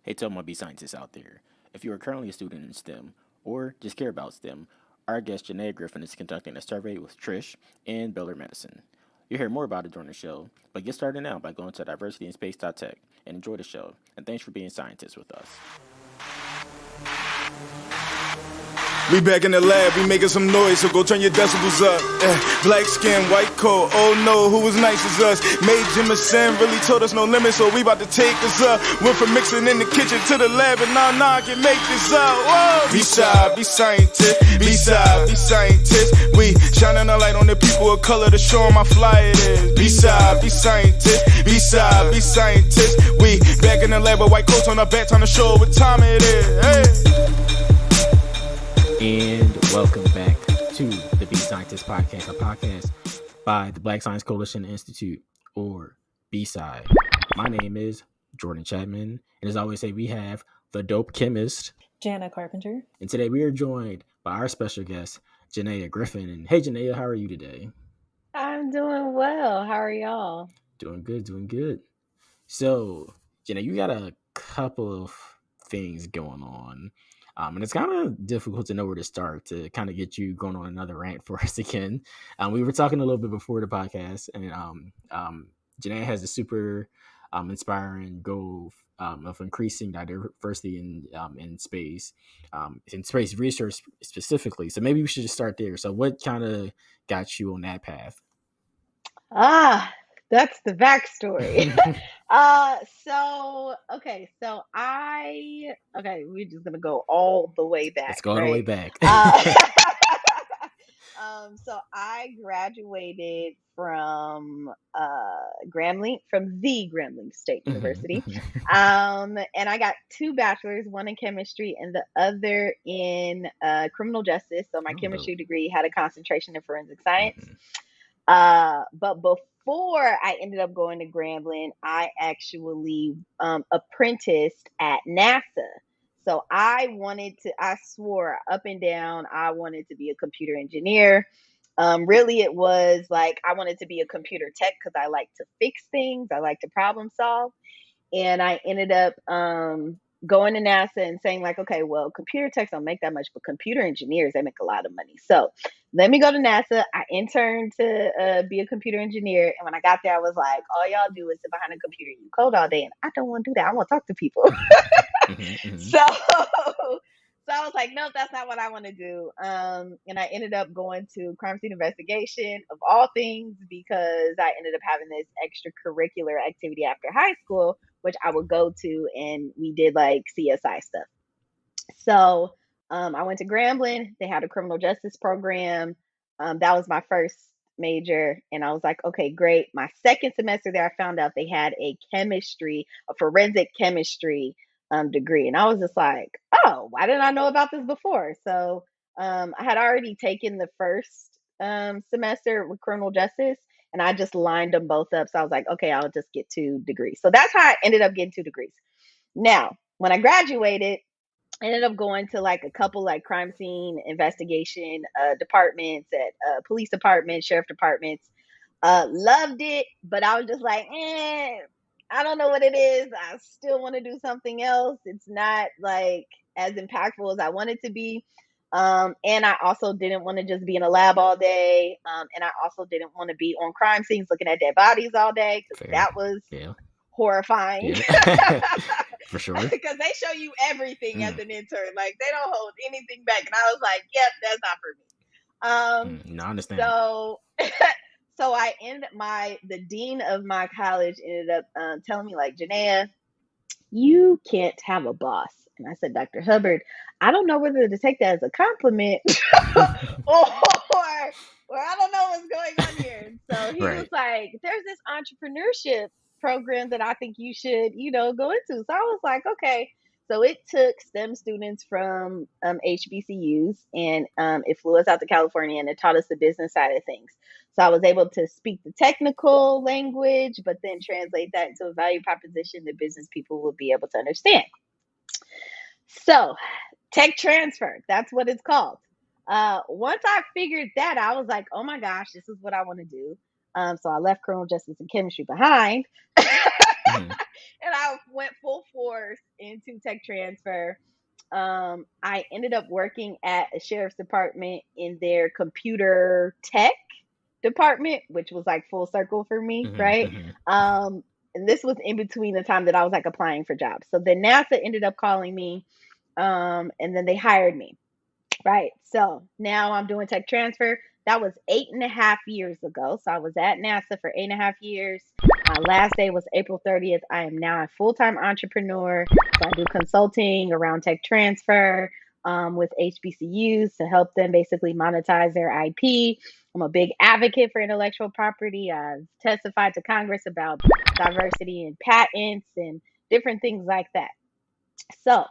Hey to all my B scientists out there. If you are currently a student in STEM or just care about STEM, our guest Janeya Griffin is conducting a survey with Trish in Baylor Medicine. You'll hear more about it during the show, but get started now by going to diversityinspace.tech and enjoy the show. And thanks for being scientists with us. We back in the lab, we making some noise, so go turn your decibels up. Black skin, white coat, oh no, who was nice as us? Made Jimison, really told us no limit, so we about to take us up. Went from mixing in the kitchen to the lab, and now I can make this up. Whoa! B-SCI, be scientist, B-SCI, be scientist. We shining a light on the people of color to show them how fly it is. B-SCI, be scientist, B-SCI, be scientist. We back in the lab with white coats on our back, time to show what time it is. Hey! And welcome back to the B Scientist Podcast, a podcast by the Black Science Coalition Institute, or B-SCI. My name is Jordan Chapman, and as I always say, we have the dope chemist, Jana Carpenter. And today we are joined by our special guest, Janeya Griffin. And hey, Janeya, how are you today? I'm doing well. How are y'all? Doing good. So, Janeya, you got a couple of things going on. And it's kind of difficult to know where to start to kind of get you going on another rant for us again. We were talking a little bit before the podcast, and Janeya has a super inspiring goal of increasing diversity in space research specifically. So maybe we should just start there. So what kind of got you on that path? That's the backstory. We're just gonna go all the way back. Let's go all the way back. So I graduated from Grambling, from the Grambling State University, and I got 2 bachelors, one in chemistry and the other in criminal justice. So my chemistry degree had a concentration in forensic science. But before I ended up going to Grambling, I actually apprenticed at NASA. So I swore up and down, I wanted to be a computer engineer. Really, it was like I wanted to be a computer tech because I like to fix things. I like to problem solve. And I ended up going to NASA and saying like, okay, well, computer techs don't make that much, but computer engineers, they make a lot of money. So let me go to NASA. I interned to be a computer engineer. And when I got there, I was like, all y'all do is sit behind a computer and you code all day. And I don't want to do that. I want to talk to people. So I was like, no, that's not what I want to do. And I ended up going to crime scene investigation of all things because I ended up having this extracurricular activity after high school, which I would go to, and we did like CSI stuff. So I went to Grambling. They had a criminal justice program. That was my first major. And I was like, okay, great. My second semester there, I found out they had a forensic chemistry degree. And I was just like, oh, why didn't I know about this before? So I had already taken the first semester with criminal justice, and I just lined them both up. So I was like, okay, I'll just get 2 degrees. So that's how I ended up getting 2 degrees. Now, when I graduated, I ended up going to like a couple like crime scene investigation departments at police departments, sheriff departments. Loved it, but I was just like, I don't know what it is. I still want to do something else. It's not like as impactful as I want it to be. And I also didn't want to just be in a lab all day. And I also didn't want to be on crime scenes looking at dead bodies all day, because that was horrifying. Yeah. For sure. Because they show you everything as an intern. Like, they don't hold anything back. And I was like, yep, that's not for me. No, I understand. So I the dean of my college ended up telling me like, Janeya, you can't have a boss. And I said, Dr. Hubbard, I don't know whether to take that as a compliment or I don't know what's going on here. So he was like, there's this entrepreneurship program that I think you should, go into. So I was like, okay. So it took STEM students from HBCUs and it flew us out to California, and it taught us the business side of things. So I was able to speak the technical language, but then translate that into a value proposition that business people will be able to understand. So tech transfer, that's what it's called. Once I figured that, I was like, oh my gosh, this is what I want to do. So I left criminal justice and chemistry behind. And I went full force into tech transfer. I ended up working at a sheriff's department in their computer tech department, which was like full circle for me, right? And this was in between the time that I was like applying for jobs. So then NASA ended up calling me, and then they hired me. Right. So now I'm doing tech transfer. That was 8.5 years ago. So I was at NASA for 8.5 years. My last day was April 30th. I am now a full time entrepreneur. So I do consulting around tech transfer with HBCUs to help them basically monetize their IP. I'm a big advocate for intellectual property. I've testified to Congress about diversity and patents and different things like that. So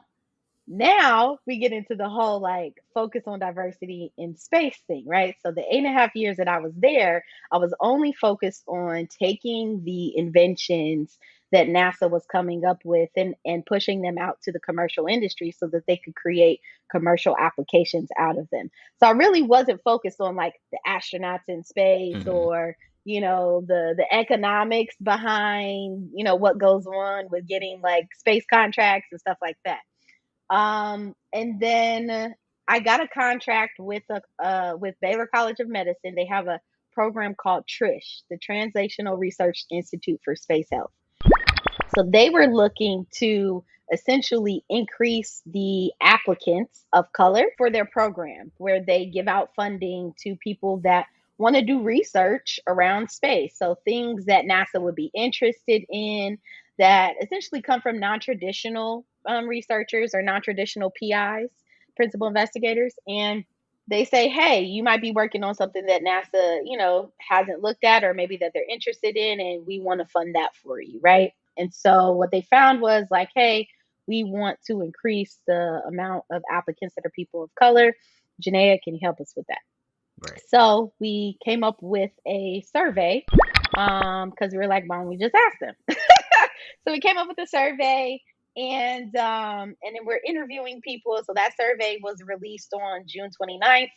now we get into the whole like focus on diversity in space thing, right? So the 8.5 years that I was there, I was only focused on taking the inventions that NASA was coming up with and pushing them out to the commercial industry so that they could create commercial applications out of them. So I really wasn't focused on like the astronauts in space or the economics behind what goes on with getting like space contracts and stuff like that. And then I got a contract with Baylor College of Medicine. They have a program called TRISH, the Translational Research Institute for Space Health. So they were looking to essentially increase the applicants of color for their program, where they give out funding to people that want to do research around space. So things that NASA would be interested in that essentially come from non-traditional researchers or non-traditional PIs, principal investigators. And they say, hey, you might be working on something that NASA, hasn't looked at, or maybe that they're interested in, and we want to fund that for you, right? And so what they found was like, hey, we want to increase the amount of applicants that are people of color. Janeya, can you help us with that? Right. So we came up with a survey because we were like, why don't we just ask them? So we came up with a survey, and then we're interviewing people. So that survey was released on June 29th.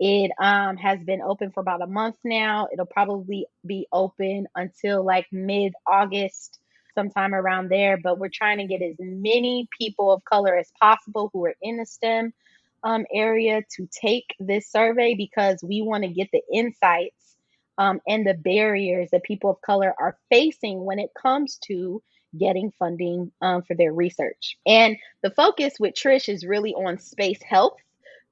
It has been open for about a month now. It'll probably be open until like mid-August, sometime around there. But we're trying to get as many people of color as possible who are in the STEM area to take this survey, because we want to get the insights and the barriers that people of color are facing when it comes to getting funding for their research. And the focus with Trish is really on space health,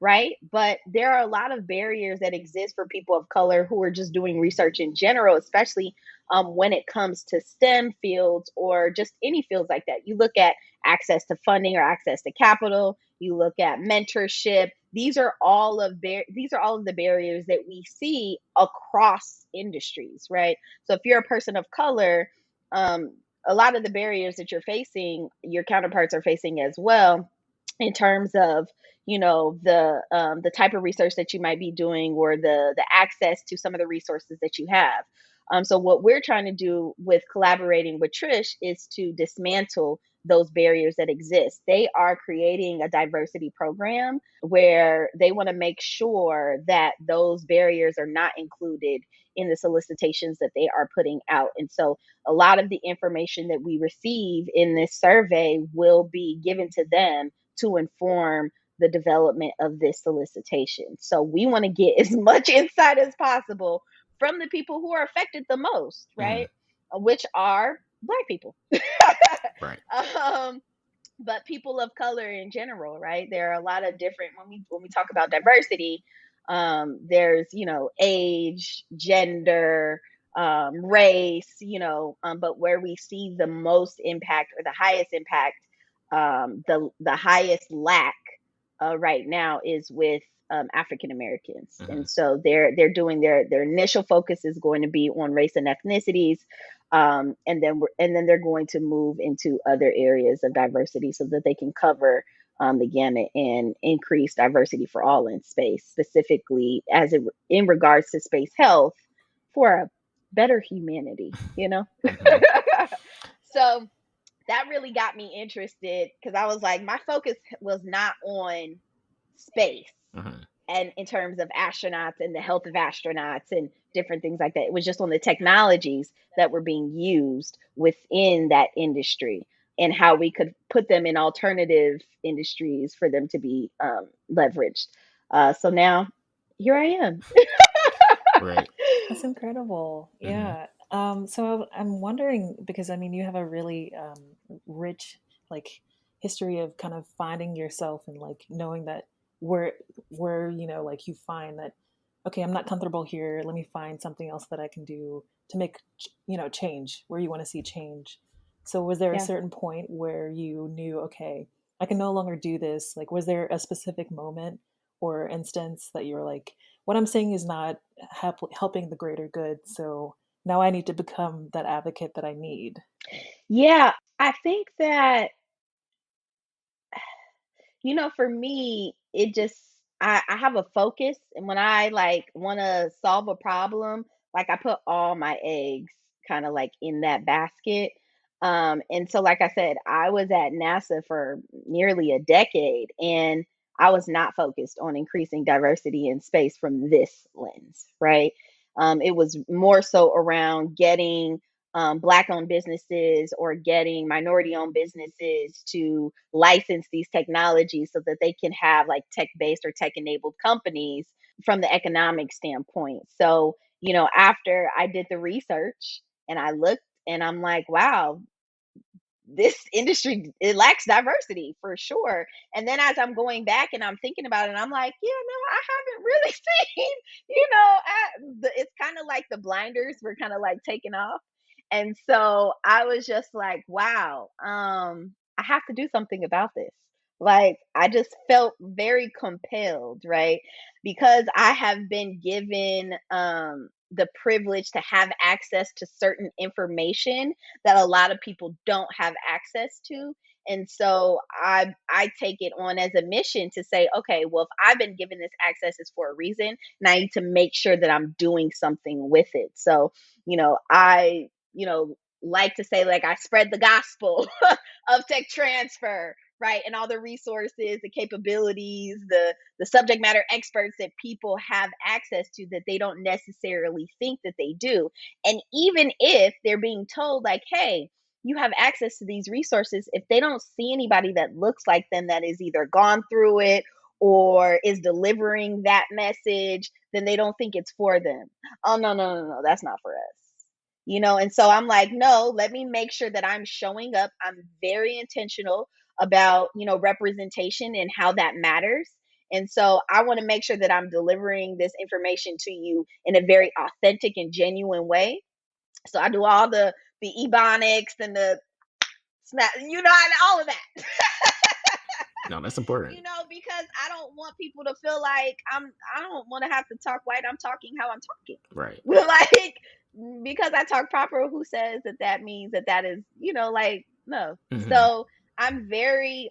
right? But there are a lot of barriers that exist for people of color who are just doing research in general, especially when it comes to STEM fields or just any fields like that. You look at access to funding or access to capital. You look at mentorship. These are all of the barriers that we see across industries, right? So if you're a person of color, a lot of the barriers that you're facing, your counterparts are facing as well, in terms of the type of research that you might be doing, or the access to some of the resources that you have. So what we're trying to do with collaborating with Trish is to dismantle those barriers that exist. They are creating a diversity program where they want to make sure that those barriers are not included in the solicitations that they are putting out. And so a lot of the information that we receive in this survey will be given to them to inform the development of this solicitation. So we want to get as much insight as possible from the people who are affected the most, right? Which are Black people. Right. But people of color in general, right? There are a lot of different, when we talk about diversity, there's age, gender, race, but where we see the most impact or the highest impact, the highest lack right now is with African Americans. And so they're doing their initial focus is going to be on race and ethnicities, and then they're going to move into other areas of diversity so that they can cover the gamut and increase diversity for all in space, specifically in regards to space health for a better humanity. So that really got me interested, because I was like, my focus was not on space and in terms of astronauts and the health of astronauts and different things like that. It was just on the technologies that were being used within that industry and how we could put them in alternative industries for them to be leveraged. So now here I am. Right. That's incredible. Hmm. Yeah. So I'm wondering because I mean you have a really rich like history of kind of finding yourself and like knowing that where you know like you find that okay, I'm not comfortable here. Let me find something else that I can do to make you know change where you want to see change. So was there a Yeah. certain point where you knew okay, I can no longer do this? Like was there a specific moment or instance that you were like what I'm saying is not helping the greater good. So now I need to become that advocate that I need. Yeah. I think that, for me, it just I have a focus, and when I like want to solve a problem, like I put all my eggs kind of like in that basket. And so like I said, I was at NASA for nearly a decade, and I was not focused on increasing diversity in space from this lens, right? It was more so around getting Black owned businesses or getting minority owned businesses to license these technologies so that they can have like tech based or tech enabled companies from the economic standpoint. So, after I did the research and I looked and I'm like, wow, this industry, it lacks diversity for sure. And then as I'm going back and I'm thinking about it, I'm like, yeah, no, I haven't really seen, it's kind of like the blinders were kind of like taken off. And so I was just like, wow, I have to do something about this. Like I just felt very compelled, right? Because I have been given the privilege to have access to certain information that a lot of people don't have access to. And so I take it on as a mission to say, okay, well, if I've been given this access, it's for a reason, and I need to make sure that I'm doing something with it. So, I, like to say like I spread the gospel of tech transfer, right? And all the resources, the capabilities, the subject matter experts that people have access to that they don't necessarily think that they do. And even if they're being told, like, hey, you have access to these resources, if they don't see anybody that looks like them that is either gone through it or is delivering that message, then they don't think it's for them. Oh, no, no, no, no, that's not for us. And so I'm like, no, let me make sure that I'm showing up. I'm very intentional about, representation and how that matters. And so I want to make sure that I'm delivering this information to you in a very authentic and genuine way. So I do all the ebonics and the snap, and all of that. No, that's important. Because I don't want people to feel like I don't want to have to talk white. I'm talking how I'm talking. Right. Like because I talk proper, who says that means that is, like no. Hmm. So I'm very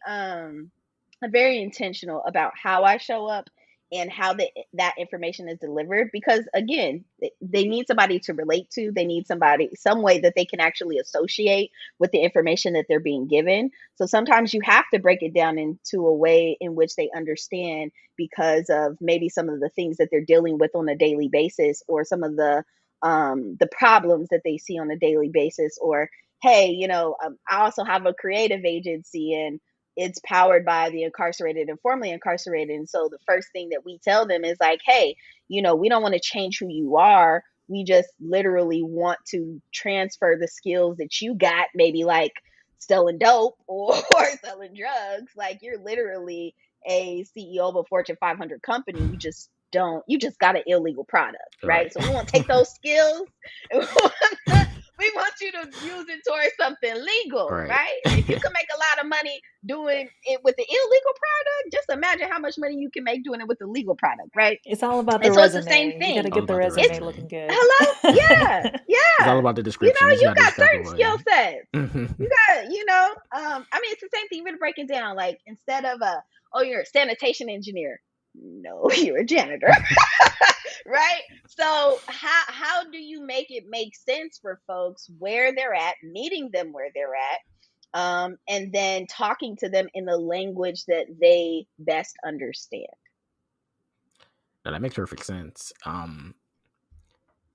intentional about how I show up and how that information is delivered because again they need somebody to relate to, they need some way that they can actually associate with the information that they're being given. So sometimes you have to break it down into a way in which they understand because of maybe some of the things that they're dealing with on a daily basis or some of the problems that they see on a daily basis. Or hey, I also have a creative agency and it's powered by the incarcerated and formerly incarcerated. And so the first thing that we tell them is like, hey, we don't want to change who you are. We just literally want to transfer the skills that you got, maybe like selling dope or selling drugs. Like you're literally a CEO of a Fortune 500 company. You just got an illegal product, right? Right. So we want to take those skills and we want you to use it towards something legal, Right. right? And if you can make a lot of money doing it with the illegal product, just imagine how much money you can make doing it with the legal product, right? It's all about the And so it's the same resume. You got to thing. All get the about the It's resume looking resume. good. hello, yeah, It's all yeah. about the description. You just You got to got describe it certain skill well. sets. Hmm. You got, I mean, it's the same thing. Even break it down, like instead of oh, you're a sanitation engineer. No, you're a janitor. Right? So how do you make it make sense for folks where they're at, meeting them where they're at, and then talking to them in the language that they best understand? Now, that makes perfect sense.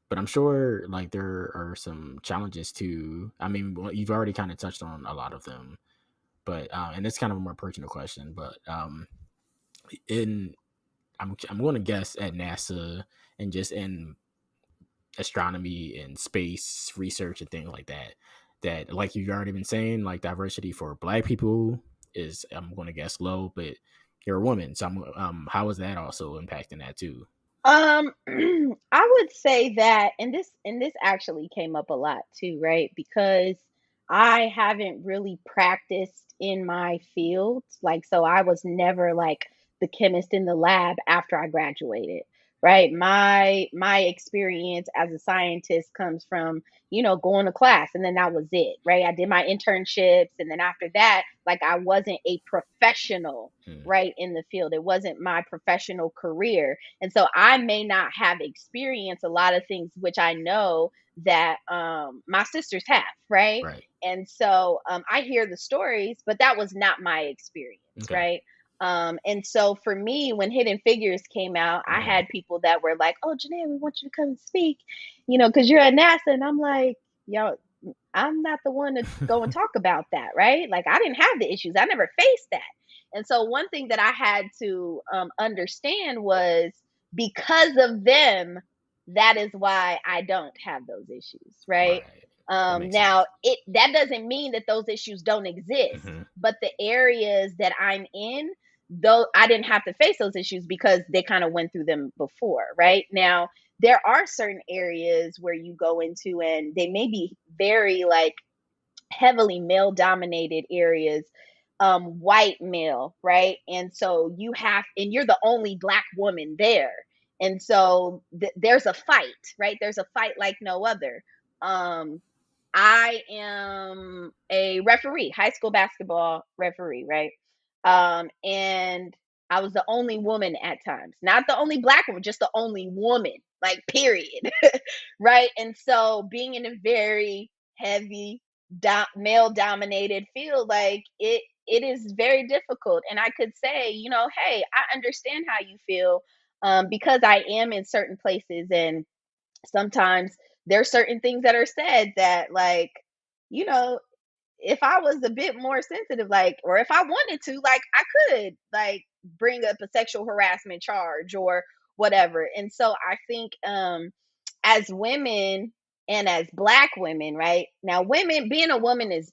But I'm sure like there are some challenges too. I mean, well, you've already kind of touched on a lot of them, but and it's kind of a more personal question. But in I'm going to guess at NASA and just in astronomy and space research and things like that, that like you've already been saying, like diversity for Black people is, I'm going to guess, low, but you're a woman, so how is that also impacting that too? I would say that, and this actually came up a lot too, right? Because I haven't really practiced in my field. Like, so I was never like the chemist in the lab after I graduated, right? My experience as a scientist comes from, going to class and then that was it, right? I did my internships and then after that, like I wasn't a professional, Hmm. right, in the field. It wasn't my professional career, and so I may not have experienced a lot of things which I know that my sisters have, right? Right. And so I hear the stories, but that was not my experience, Okay. right? And so for me, when Hidden Figures came out, I Hmm. had people that were like, "Oh, Janeya, we want you to come and speak, because you're at NASA." And I'm like, "Yo, I'm not the one to go and talk about that, right?" Like, I didn't have the issues. I never faced that. And so one thing that I had to understand was, because of them, that is why I don't have those issues, right? Right. That makes Now, sense. it that doesn't mean that those issues don't exist, Hmm. but the areas that I'm in, though, I didn't have to face those issues because they kind of went through them before, right? Now, there are certain areas where you go into and they may be very like heavily male dominated areas, white male, right? And so you're the only Black woman there, and so there's a fight, right? There's a fight like no other. um I am a referee, high school basketball referee, right? And I was the only woman at times, not the only Black woman, just the only woman, like, period. Right? And so being in a very heavy male dominated field, like, it is very difficult. And I could say, hey, I understand how you feel, because I am in certain places, and sometimes there are certain things that are said that, like, you know if I was a bit more sensitive, like, or if I wanted to, like, I could, like, bring up a sexual harassment charge or whatever. And so I think, as women and as Black women, right? Now, women being a woman is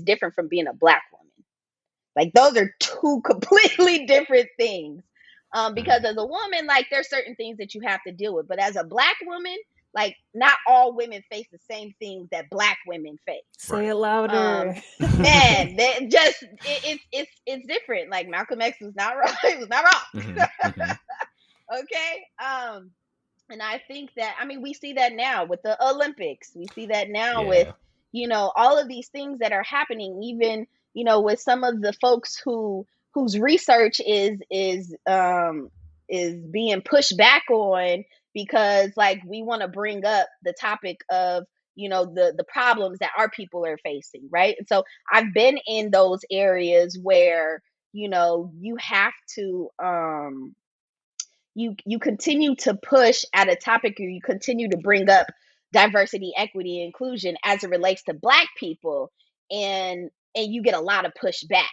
different from being a Black woman. Like, those are two completely different things. Because Hmm. as a woman, like, there's certain things that you have to deal with. But as a Black woman, like, not all women face the same things that Black women face. Say Right. it louder. Man, that just it's different. Like, Malcolm X was not wrong. He was not Hmm. wrong. Hmm. Okay. And I think that, I mean, we see that now with the Olympics. We see that now with, Yeah. all of these things that are happening, even, with some of the folks whose research is being pushed back on, because, like, we want to bring up the topic of, the problems that our people are facing, right? And so I've been in those areas where, you have to you continue to push at a topic, or you continue to bring up diversity, equity, inclusion as it relates to Black people, and you get a lot of pushback,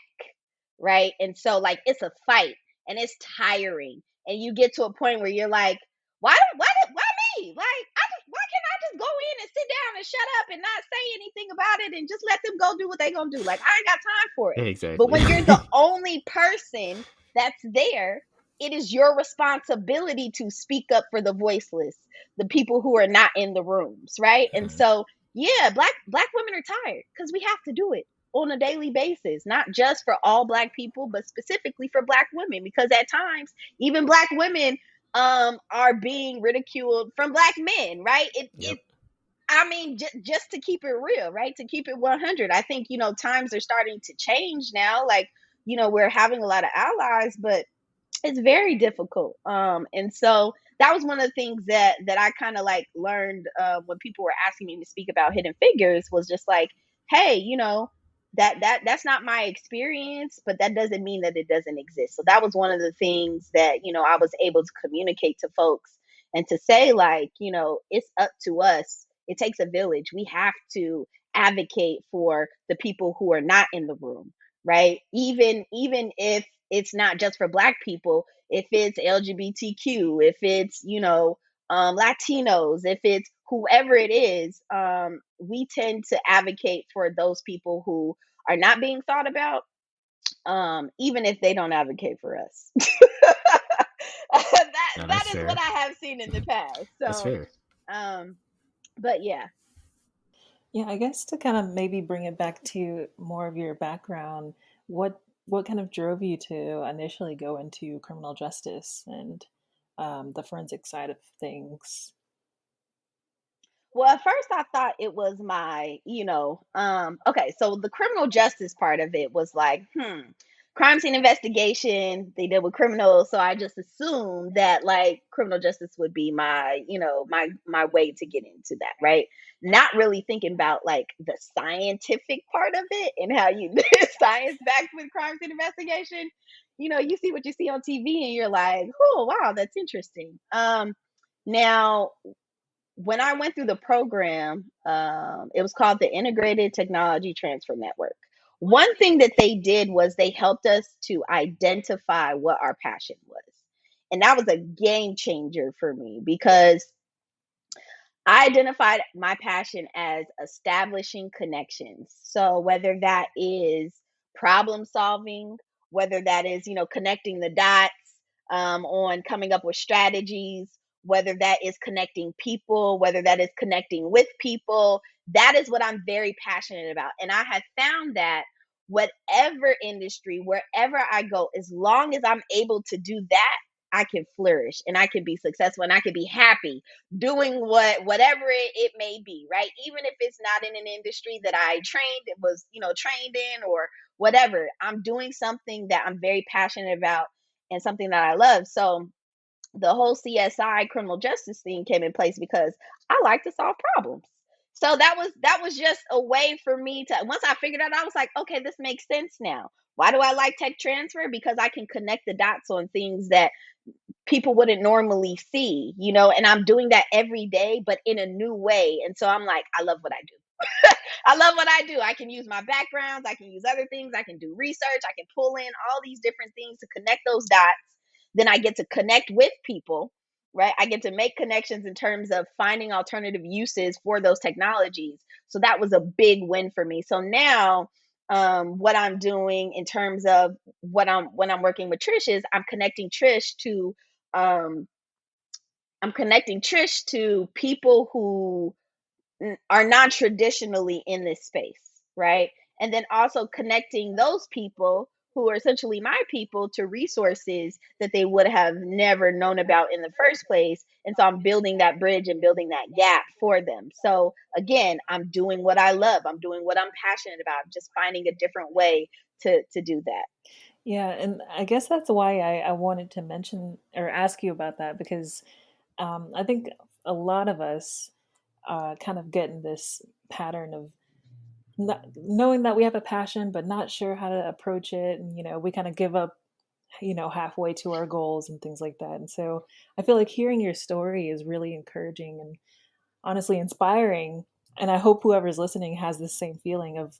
right? And so, like, it's a fight, and it's tiring, and you get to a point where you're like, why me? Like, why can't I just go in and sit down and shut up and not say anything about it and just let them go do what they gonna do? Like, I ain't got time for it. But Exactly. when you're the only person that's there, it is your responsibility to speak up for the voiceless, the people who are not in the rooms, right? And Mhm. so, yeah, black women are tired because we have to do it on a daily basis, not just for all Black people, but specifically for Black women, because at times even Black women are being ridiculed from Black men, right? Yep. I mean, just to keep it real, right? To keep it 100. I think, times are starting to change now. Like, we're having a lot of allies, but it's very difficult. And so that was one of the things that I kind of like learned when people were asking me to speak about Hidden Figures, was just like, hey, that's not my experience, but that doesn't mean that it doesn't exist. So that was one of the things that, I was able to communicate to folks and to say, like, it's up to us. It takes a village. We have to advocate for the people who are not in the room, right? Even if it's not just for Black people, if it's LGBTQ, if it's, Latinos, if it's whoever it is, we tend to advocate for those people who are not being thought about, even if they don't advocate for us. that No, that that's is what fair. I have seen in the past. That's So, fair. um, but yeah. Yeah, I guess to kind of maybe bring it back to more of your background, what kind of drove you to initially go into criminal justice and the forensic side of things? Well, at first I thought it was my, okay, so the criminal justice part of it was like, crime scene investigation, they deal with criminals, so I just assumed that like criminal justice would be my, my way to get into that, right? Not really thinking about like the scientific part of it and how you science backed with crime scene investigation. You see what you see on TV and you're like, oh wow, that's interesting. Now when I went through the program, it was called the Integrated Technology Transfer Network. One thing that they did was they helped us to identify what our passion was. And that was a game changer for me because I identified my passion as establishing connections. So whether that is problem solving, whether that is, connecting the dots, on coming up with strategies, whether that is connecting people, whether that is connecting with people, that is what I'm very passionate about. And I have found that whatever industry, wherever I go, as long as I'm able to do that, I can flourish and I can be successful and I can be happy doing whatever it may be, right? Even if it's not in an industry that I trained in or whatever. I'm doing something that I'm very passionate about and something that I love. So the whole CSI criminal justice thing came in place because I like to solve problems. So that was just a way for me to, once I figured out, I was like, okay, this makes sense now. Why do I like tech transfer? Because I can connect the dots on things that people wouldn't normally see, and I'm doing that every day, but in a new way. And so I'm like, I love what I do. I love what I do. I can use my backgrounds, I can use other things, I can do research, I can pull in all these different things to connect those dots. Then I get to connect with people, right? I get to make connections in terms of finding alternative uses for those technologies. So that was a big win for me. So now what I'm doing in terms of when I'm working with Trish is um, I'm connecting Trish to people who are not traditionally in this space, right? And then also connecting those people who are essentially my people to resources that they would have never known about in the first place. And so I'm building that bridge and building that gap for them. So again, I'm doing what I love. I'm doing what I'm passionate about, just finding a different way to do that. Yeah, and I guess that's why I wanted to mention or ask you about that because I think a lot of us kind of get in this pattern of not, knowing that we have a passion but not sure how to approach it, and we kind of give up, halfway to our goals and things like that. And so I feel like hearing your story is really encouraging and honestly inspiring. And I hope whoever's listening has the same feeling of,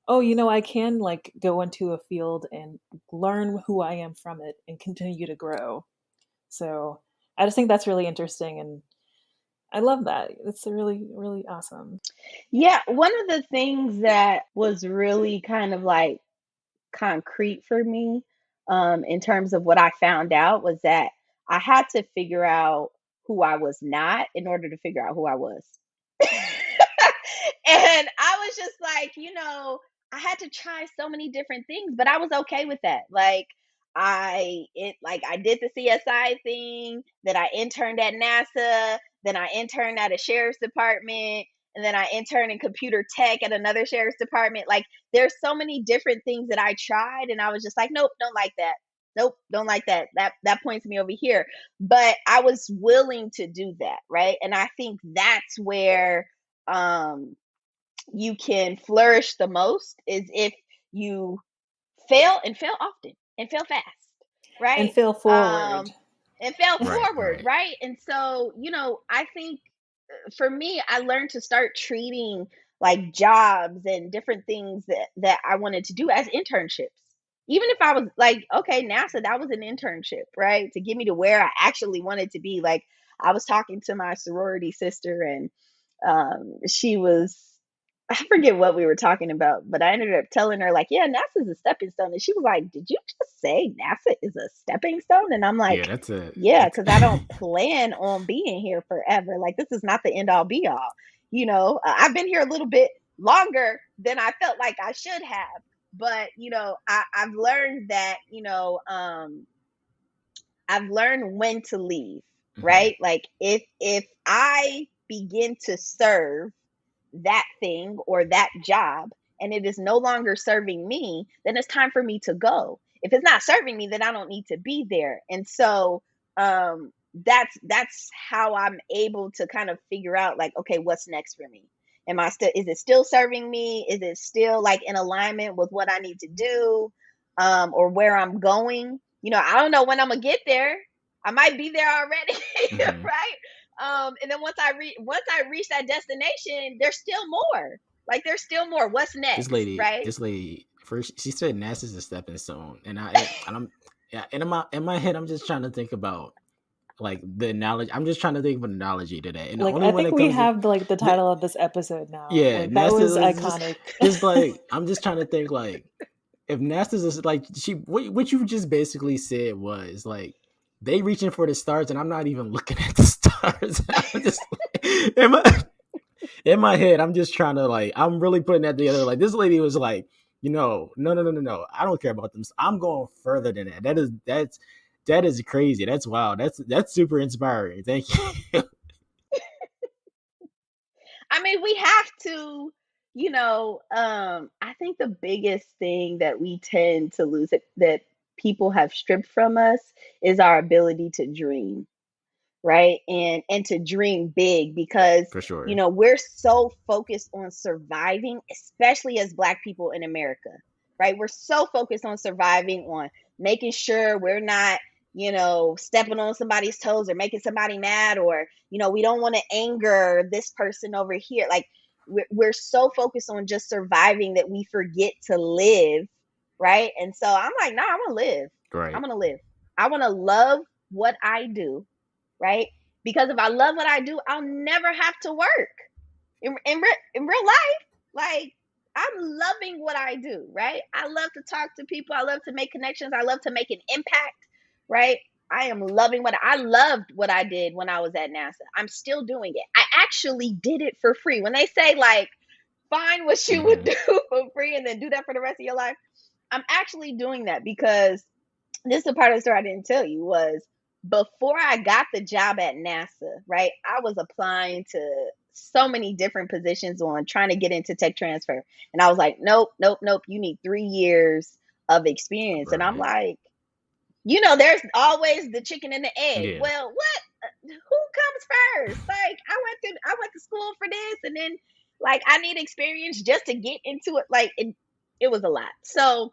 oh, I can like go into a field and learn who I am from it and continue to grow. So I just think that's really interesting, and I love that. It's really, really awesome. Yeah, one of the things that was really kind of like concrete for me, in terms of what I found out was that I had to figure out who I was not in order to figure out who I was. And I was just like, I had to try so many different things, but I was okay with that. Like I did the CSI thing, then I interned at NASA, then I interned at a sheriff's department, and then I interned in computer tech at another sheriff's department. Like there's so many different things that I tried and I was just like, nope, don't like that. Nope, don't like that. That points me over here. But I was willing to do that, right? And I think that's where um you can flourish the most is if you fail and fail often and fail fast, And right? fail forward. Um, and fail Right, forward, right. right? And so, I think for me, I learned to start treating like jobs and different things that I wanted to do as internships. Even if I was like, okay, NASA, that was an internship, right? To get me to where I actually wanted to be. Like, I was talking to my sorority sister, and she was, I forget what we were talking about, but I ended up telling her, like, yeah, NASA's a stepping stone. And she was like, did you just say NASA is a stepping stone? And I'm Yeah, like, that's a yeah, that's because I don't plan on being here forever. Like, this is not the end all be all. I've been here a little bit longer than I felt like I should have. But, I've learned that, I've learned when to leave, mhm. right? Like, if I begin to serve that thing or that job and it is no longer serving me, then it's time for me to go. If it's not serving me, then I don't need to be there. And so that's how I'm able to kind of figure out, like, okay, what's next for me? Is it still serving me? Is it still like in alignment with what I need to do, or where I'm going? I don't know when I'm gonna get there. I might be there already, Mhm. right? And then once I reach that destination, there's still more. Like, there's still more. What's This next, lady, right? this lady, first she said NASA's a stepping stone, and I'm yeah, and in my head, I'm just trying to think about like the analogy. I'm just trying to think of an analogy to that, and the Like, only I one think that we comes to have like the the, title of this episode now. yeah, Like, that NASA was was just iconic. just like I'm just trying to think like if NASA's like what you just basically said was like they reaching for the stars and I'm not even looking at the stars. I'm just in my head, I'm just trying to like I'm really putting that together. Like this lady was like, no. I don't care about them. I'm going further than that. That is crazy. That's wild. That's super inspiring. Thank you. I mean, we have to, I think the biggest thing that we tend to lose, that people have stripped from us, is our ability to dream, right? And to dream big, because For sure. we're so focused on surviving, especially as Black people in America, right? We're so focused on surviving, on making sure we're not stepping on somebody's toes or making somebody mad, or we don't want to anger this person over here. Like, we're so focused on just surviving that we forget to live, right? And so I'm like, nah, I'm gonna live. I'm Right. gonna live. I want to love what I do, right? Because if I love what I do, I'll never have to work in real life. Like, I'm loving what I do, right? I love to talk to people. I love to make connections. I love to make an impact, right? I am loving I loved what I did when I was at NASA. I'm still doing it. I actually did it for free. When they say, like, find what you would Hmm. do for free and then do that for the rest of your life, I'm actually doing that because this is the part of the story I didn't tell you, was before I got the job at NASA, right? I was applying to so many different positions on trying to get into tech transfer. And I was like, nope, nope, nope. You need 3 years of experience. And I'm Right. like, there's always the chicken and the egg. Yeah. Well, what? Who comes first? Like, I went to school for this, and then, like, I need experience just to get into it. Like, it was a lot. So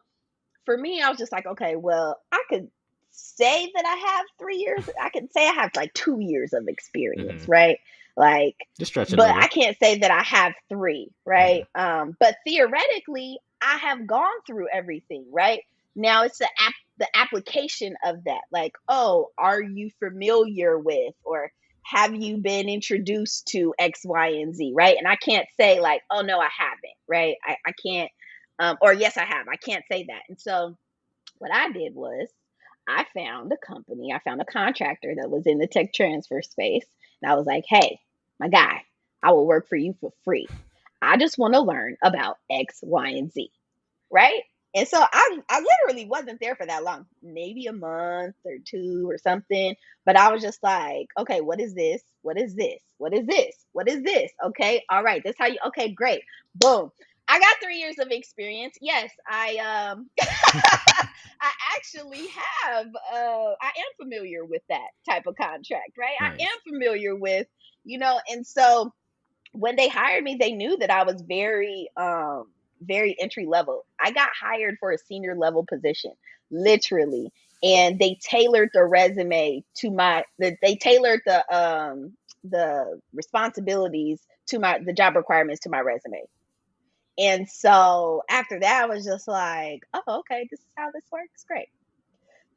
for me, I was just like, okay, well, I could say that I have 3 years. I could say I have like 2 years of experience, Hmm. right? Like, Just stretch it a but I little. can't say that I have three, Hmm. right? But theoretically, I have gone through everything, right? Now it's the application of that. Like, oh, are you familiar with, or have you been introduced to X, Y, and Z, right? And I can't say, like, oh no, I haven't, right? I can't, or yes, I have. I can't say that. And so what I did was, I found a contractor that was in the tech transfer space. And I was like, hey, my guy, I will work for you for free. I just want to learn about X, Y, and Z. Right. And so I literally wasn't there for that long, maybe a month or two or something. But I was just like, okay, what is this? What is this? What is this? What is this? Okay. All right. That's how you, okay, great. Boom. I got 3 years of experience. Yes, I actually have I am familiar with that type of contract, right? I Nice. am familiar with, and so when they hired me, they knew that I was very very entry level. I got hired for a senior level position, literally. And they tailored the resume to they tailored the responsibilities to the job requirements to my resume. And so after that, I was just like, oh, okay, this is how this works. Great.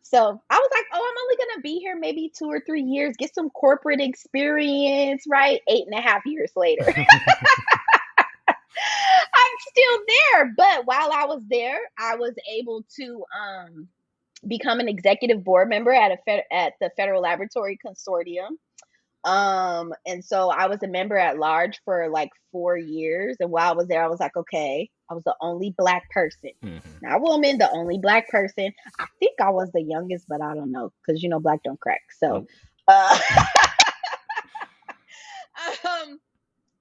So I was like, oh, I'm only going to be here maybe 2 or 3 years, get some corporate experience, right? 8.5 years later, I'm still there. But while I was there, I was able to become an executive board member at the Federal Laboratory Consortium. And so I was a member at large for like 4 years. And while I was there, I was like, okay, I was the only Black person, not woman, the only Black person. I think I was the youngest, but I don't know, because Black don't crack. So,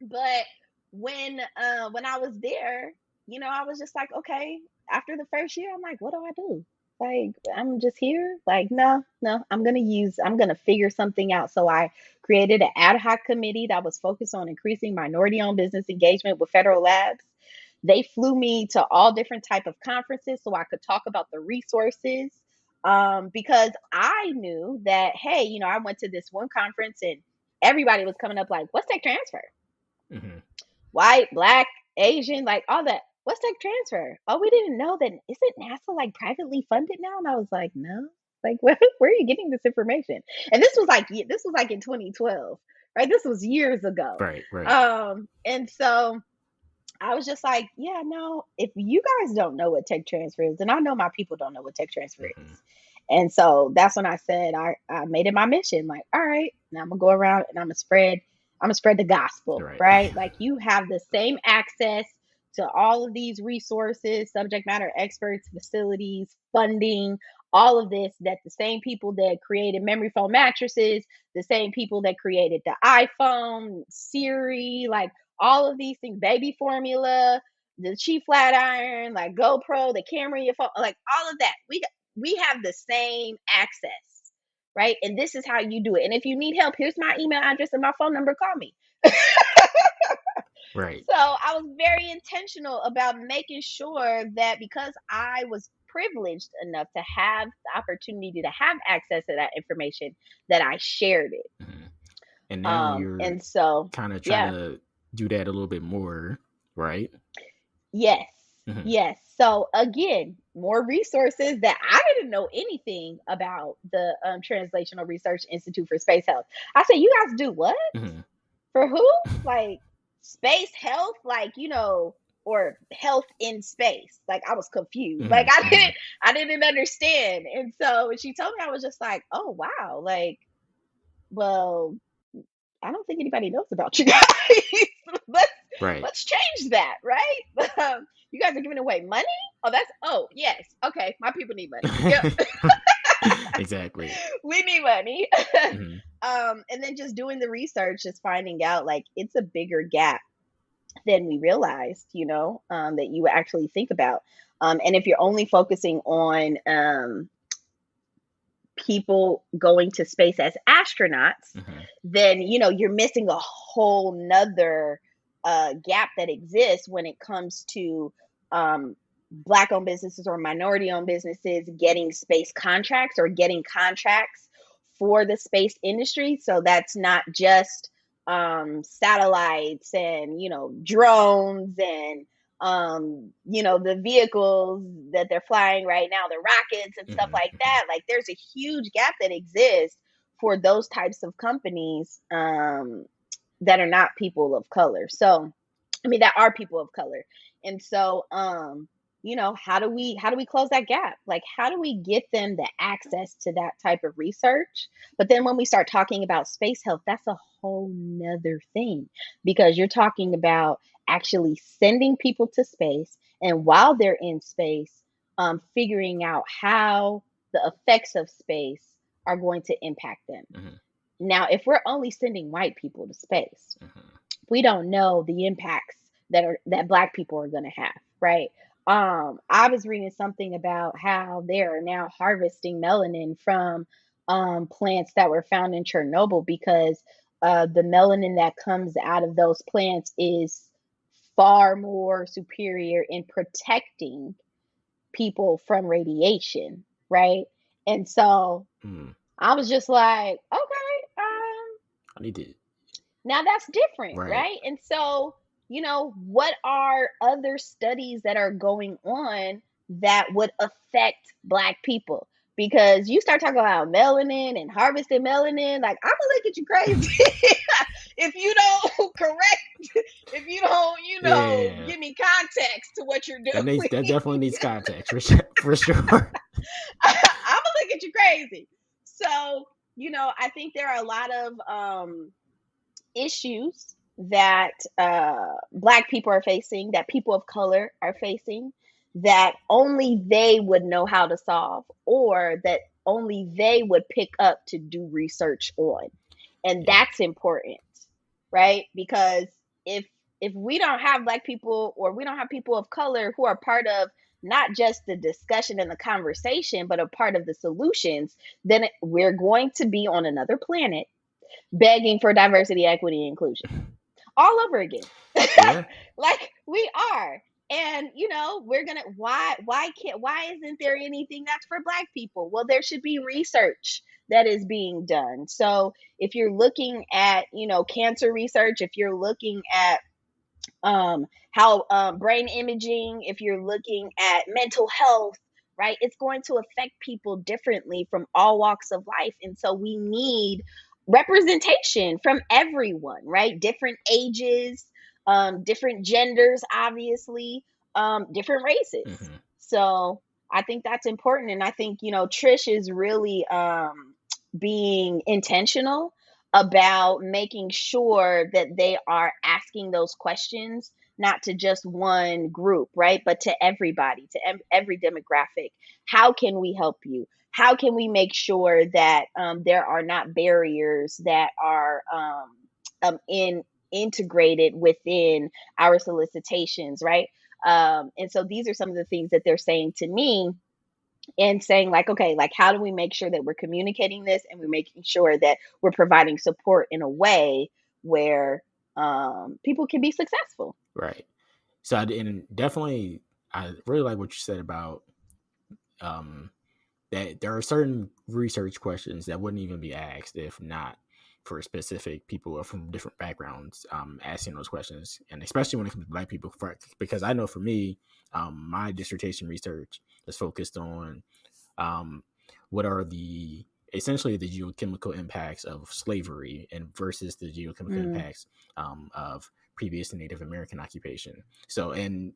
but when I was there, I was just like, okay. After the first year, I'm like, what do I do? Like, I'm just here. Like, no, I'm gonna figure something out. So I created an ad hoc committee that was focused on increasing minority-owned business engagement with federal labs. They flew me to all different type of conferences so I could talk about the resources. Because I knew that, hey, I went to this one conference and everybody was coming up like, what's tech transfer? White, Black, Asian, like all that. What's tech transfer? Oh, we didn't know that. Isn't NASA like privately funded now? And I was like, no. Like, where are you getting this information? And this was like in 2012, right? This was years ago. Right. And so I was just like, yeah, no, if you guys don't know what tech transfer is, then I know my people don't know what tech transfer is. And so that's when I said, I made it my mission. Like, all right, now I'm gonna go around and I'm gonna spread the gospel, right? Like, you have the same access to all of these resources, subject matter experts, facilities, funding, all of this, that the same people that created memory foam mattresses, the same people that created the iPhone, Siri, like all of these things, baby formula, the cheap flat iron, like GoPro, the camera in your phone, like all of that. We have the same access, right? And this is how you do it. And if you need help, here's my email address and my phone number. Call me. Right. So I was very intentional about making sure that, because I was privileged enough to have the opportunity to have access to that information, that I shared it. And now you're and so kind of trying to do that a little bit more, right? Yes. Yes. So again, more resources that I didn't know anything about the Translational Research Institute for Space Health. I said, you guys do what? For who? Like space health, like, or health in space. Like, I was confused. Like, I didn't understand. And so when she told me, I was just like, oh wow, like, well, I don't think anybody knows about you guys. Let's change that, right? You guys are giving away money? Oh, yes. Okay, my people need money. Yep. Exactly. We need money. And then just doing the research, just finding out like it's a bigger gap than we realized, that you would actually think about. And if you're only focusing on people going to space as astronauts, then you're missing a whole nother gap that exists when it comes to Black-owned businesses or minority-owned businesses getting space contracts or getting contracts for the space industry. So that's not just satellites and drones and the vehicles that they're flying right now, the rockets and stuff like that. Like, there's a huge gap that exists for those types of companies that are not people of color. So, that are people of color. And so, how do we close that gap? Like, how do we get them the access to that type of research? But then when we start talking about space health, that's a whole nother thing, because you're talking about actually sending people to space, and while they're in space, figuring out how the effects of space are going to impact them. Now, if we're only sending white people to space, we don't know the impacts that Black people are going to have, right? I was reading something about how they are now harvesting melanin from plants that were found in Chernobyl, because the melanin that comes out of those plants is far more superior in protecting people from radiation, right? And so Mm, I was just like, okay, I need to. now that's different, Right. right? And so, what are other studies that are going on that would affect Black people? Because you start talking about melanin and harvested melanin, like I'm gonna look at you crazy if you don't correct, if you don't, Yeah. give me context to what you're doing. That definitely needs context for sure. For sure. I'm gonna look at you crazy. So, I think there are a lot of issues that Black people are facing, that people of color are facing, that only they would know how to solve, or that only they would pick up to do research on. And Yeah. that's important, right? Because if if we don't have Black people, or we don't have people of color who are part of not just the discussion and the conversation, but a part of the solutions, then we're going to be on another planet begging for diversity, equity, and inclusion all over again. Yeah. Like we are. And we're gonna why isn't there anything that's for Black people? Well, there should be research that is being done. So if you're looking at, cancer research, if you're looking at how brain imaging, if you're looking at mental health, right, it's going to affect people differently from all walks of life. And so we need representation from everyone, right? Different ages, different genders, obviously, different races. Hmm. So I think that's important. And I think, Trish is really being intentional about making sure that they are asking those questions, not to just one group, right? But to everybody, to every demographic. How can we help you? How can we make sure that there are not barriers that are integrated within our solicitations, right? And so these are some of the things that they're saying to me, and saying like, okay, like how do we make sure that we're communicating this, and we're making sure that we're providing support in a way where people can be successful. Right. So and definitely, I really like what you said about um, that there are certain research questions that wouldn't even be asked if not for specific people or from different backgrounds asking those questions, and especially when it comes to Black people. Because I know for me, my dissertation research is focused on um, what are the essentially the geochemical impacts of slavery and versus the geochemical Mm. impacts of previous Native American occupation. So, and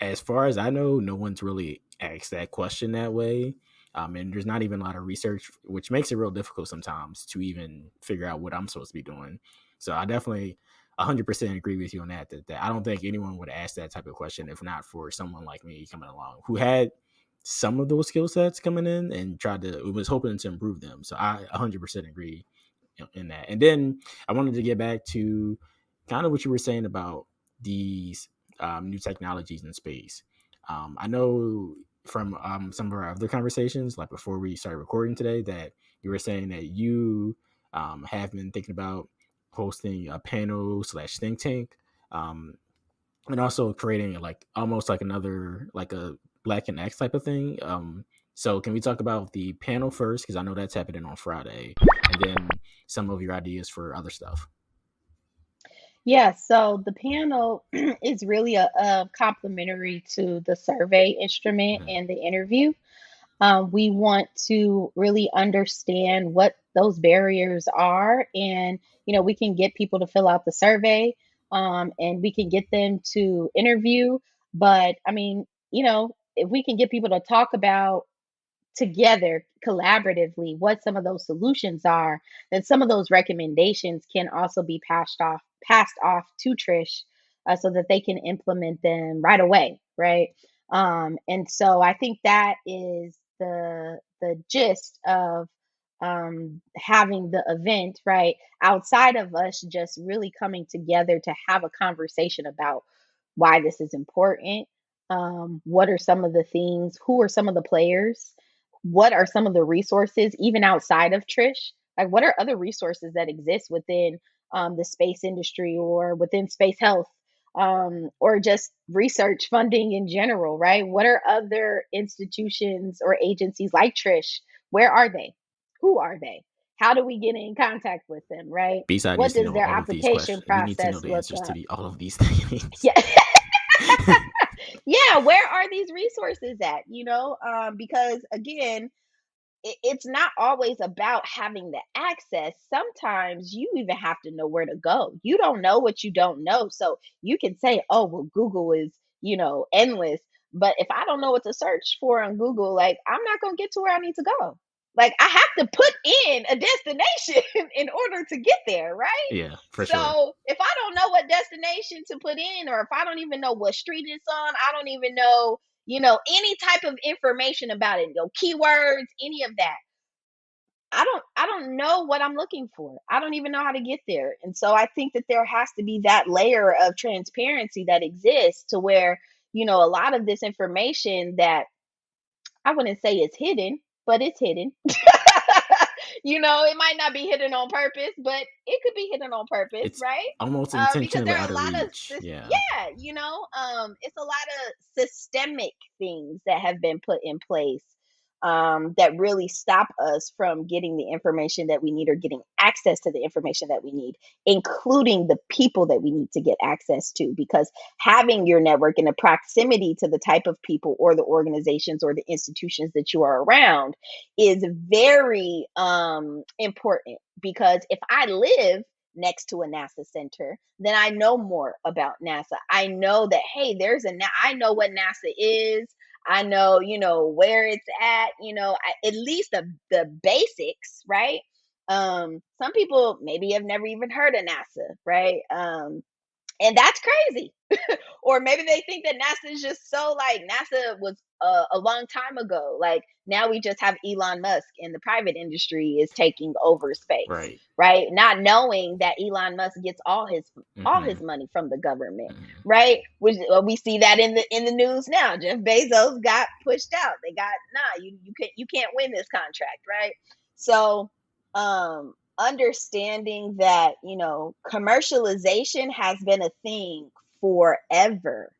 as far as I know, no one's really asked that question that way. And there's not even a lot of research, which makes it real difficult sometimes to even figure out what I'm supposed to be doing. So I definitely 100% agree with you on that I don't think anyone would ask that type of question if not for someone like me coming along who had some of those skill sets coming in and was hoping to improve them. So I 100% agree in that. And then I wanted to get back to kind of what you were saying about these new technologies in space. I know from some of our other conversations, like before we started recording today, that you were saying that you have been thinking about hosting a panel slash think tank, um, and also creating like almost like another like a Black and X type of thing. So can we talk about the panel first, because I know that's happening on Friday, and then some of your ideas for other stuff. Yeah, so the panel is really a complementary to the survey instrument Mhm. and the interview. We want to really understand what those barriers are, and we can get people to fill out the survey, and we can get them to interview. But I mean, if we can get people to talk about together collaboratively what some of those solutions are, then some of those recommendations can also be passed off to Trish, so that they can implement them right away, right? And so I think that is the gist of having the event, right? Outside of us just really coming together to have a conversation about why this is important, what are some of the things, who are some of the players, what are some of the resources even outside of Trish? Like, what are other resources that exist within the space industry or within space health? or just research funding in general, right? What are other institutions or agencies like Trish? Where are they? Who are they? How do we get in contact with them, right? B-SCI What needs to does know their all of these application questions. We need to know process the look answers to like? all of these things. Yeah. Yeah, where are these resources at? Because again, it's not always about having the access. Sometimes you even have to know where to go. You don't know what you don't know. So you can say, oh, well, Google is, endless. But if I don't know what to search for on Google, like, I'm not going to get to where I need to go. Like, I have to put in a destination in order to get there, right? Yeah, for sure. So if I don't know what destination to put in, or if I don't even know what street it's on, I don't even know, any type of information about it, keywords, any of that. I don't know what I'm looking for. I don't even know how to get there. And so I think that there has to be that layer of transparency that exists to where, a lot of this information that I wouldn't say is hidden, but it's hidden. It might not be hidden on purpose, but it could be hidden on purpose, It's right? almost Because intentionally there are out a of lot of reach. Yeah. yeah, it's a lot of systemic things that have been put in place, that really stop us from getting the information that we need or getting access to the information that we need, including the people that we need to get access to. Because having your network and the proximity to the type of people or the organizations or the institutions that you are around is very important. Because if I live next to a NASA center, then I know more about NASA. I know that, hey, I know what NASA is. I know, where it's at, at least the basics, right? Some people maybe have never even heard of NASA, right? And that's crazy. Or maybe they think that NASA is just so, like, NASA was a long time ago. Like, now we just have Elon Musk and the private industry is taking over space, Right. right? Not knowing that Elon Musk gets all his Mm-hmm. money from the government, Mm-hmm. right? Which we see that in the news now. Jeff Bezos got pushed out. They got, nah, you can't win this contract, right? So understanding that, commercialization has been a thing forever,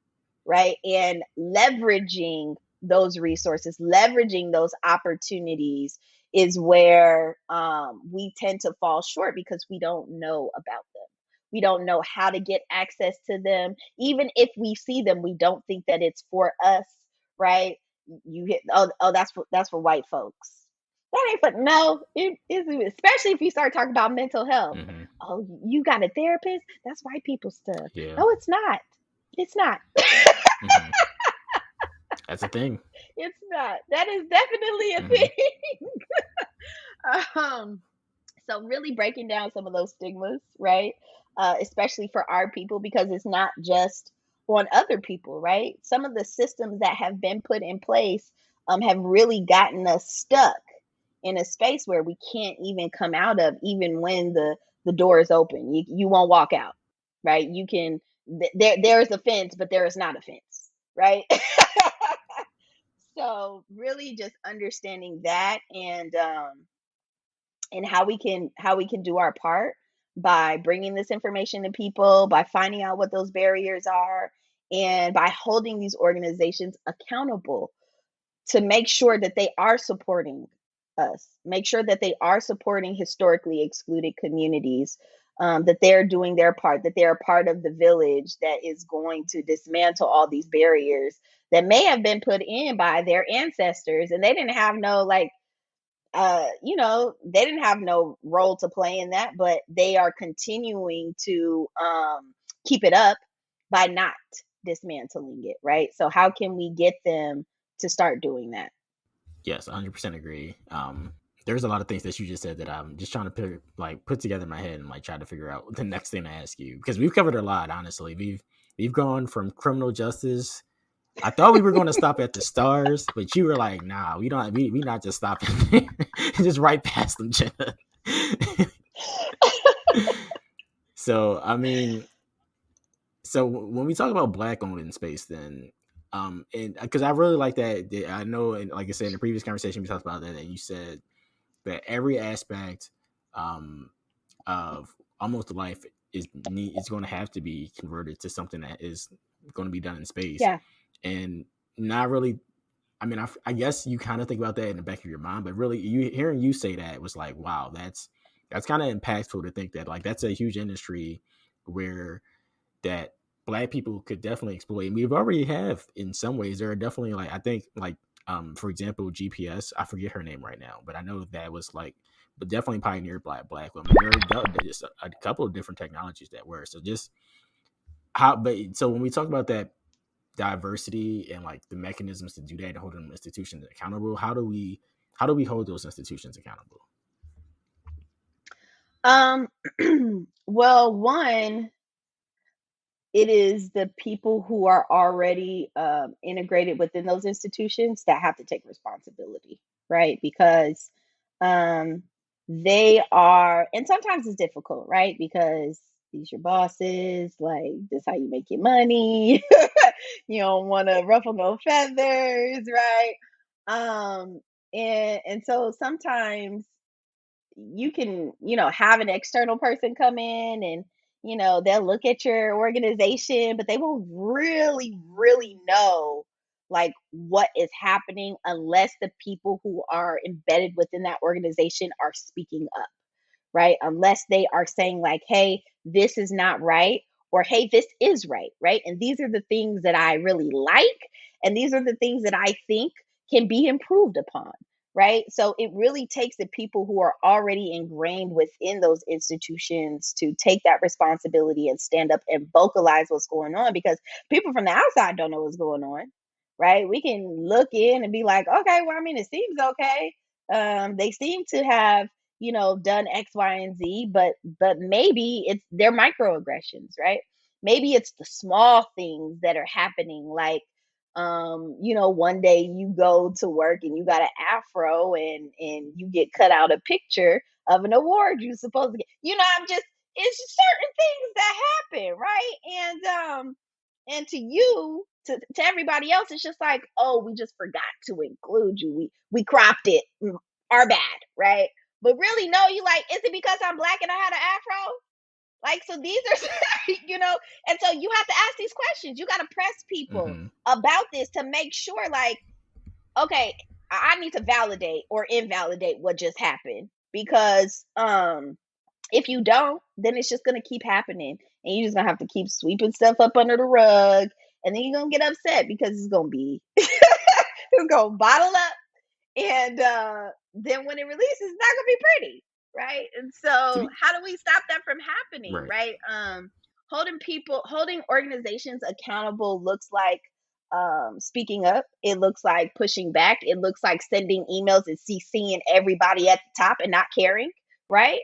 right? And leveraging those resources, leveraging those opportunities is where we tend to fall short, because we don't know about them. We don't know how to get access to them. Even if we see them, we don't think that it's for us, right? You hit, oh, that's for white folks. That ain't for, no, it is, especially if you start talking about mental health. Mm-hmm. Oh, you got a therapist? That's white people stuff. Yeah. No, it's not. It's not. Mm-hmm. That's a thing. It's not. That is definitely a Mm-hmm. thing. So really breaking down some of those stigmas, right? Especially for our people, because it's not just on other people, right? Some of the systems that have been put in place have really gotten us stuck in a space where we can't even come out of, even when the door is open. You won't walk out, right? You can, there is a fence, but there is not a fence, right? So really just understanding that, and how we can do our part by bringing this information to people, by finding out what those barriers are, and by holding these organizations accountable to make sure that they are supporting us, make sure that they are supporting historically excluded communities, that they're doing their part, that they're part of the village that is going to dismantle all these barriers that may have been put in by their ancestors, and they didn't have no, like, they didn't have no role to play in that, but they are continuing to keep it up by not dismantling it, right? So how can we get them to start doing that? Yes, 100% agree. There's a lot of things that you just said that I'm just trying to put together in my head and try to figure out the next thing to ask you, because we've covered a lot. Honestly, we've gone from criminal justice. I thought we were going to stop at the stars, but you were like, "Nah, we don't. We not just stopping there, just right past them, Jenna." So I mean, so when we talk about black owned in space, then and because I really like that, I know, and like I said in the previous conversation we talked about that, and you said that every aspect of almost life it's going to have to be converted to something that is going to be done in space, Yeah. and not really. I mean, I guess you kind of think about that in the back of your mind, but really, hearing you say that was like, wow, that's kind of impactful to think that like that's a huge industry where that Black people could definitely exploit. And we've already have in some ways. There are definitely like I think like for example GPS. I forget her name right now, but I know that was like but definitely pioneered by Black women. There are just a couple of different technologies that were so just how. But so when we talk about that diversity and like the mechanisms to do that and holding institutions accountable, how do we hold those institutions accountable? Um, well, one, it is the people who are already integrated within those institutions that have to take responsibility, right? Because um, they are, and sometimes it's difficult, right? Because these your bosses, like this how you make your money. You don't want to ruffle no feathers, right? Um, and so sometimes you can, have an external person come in and, they'll look at your organization, but they won't really, really know like what is happening unless the people who are embedded within that organization are speaking up, right? Unless they are saying like, hey, this is not right, or hey, this is right, right? And these are the things that I really like, and these are the things that I think can be improved upon, right? So it really takes the people who are already ingrained within those institutions to take that responsibility and stand up and vocalize what's going on, because people from the outside don't know what's going on, right? We can look in and be like, okay, well, I mean, it seems okay. They seem to have, done X, Y, and Z, but maybe it's their microaggressions, right? Maybe it's the small things that are happening, like one day you go to work and you got an afro and you get cut out a picture of an award you supposed to get. I'm just it's just certain things that happen, right? And to you, to everybody else, it's just like, oh, we just forgot to include you. We cropped it. Our bad, right? But really, no, you like, is it because I'm Black and I had an afro? Like, so these are, and so you have to ask these questions. You got to press people Mm-hmm. about this to make sure, like, okay, I need to validate or invalidate what just happened, because if you don't, then it's just gonna keep happening, and you're just gonna have to keep sweeping stuff up under the rug, and then you're gonna get upset because it's gonna be it's gonna bottle up, and then when it releases, it's not gonna be pretty, right? And To so be how do we stop that from happening, right. right? Holding organizations accountable looks like speaking up. It looks like pushing back. It looks like sending emails and CCing everybody at the top and not caring, right?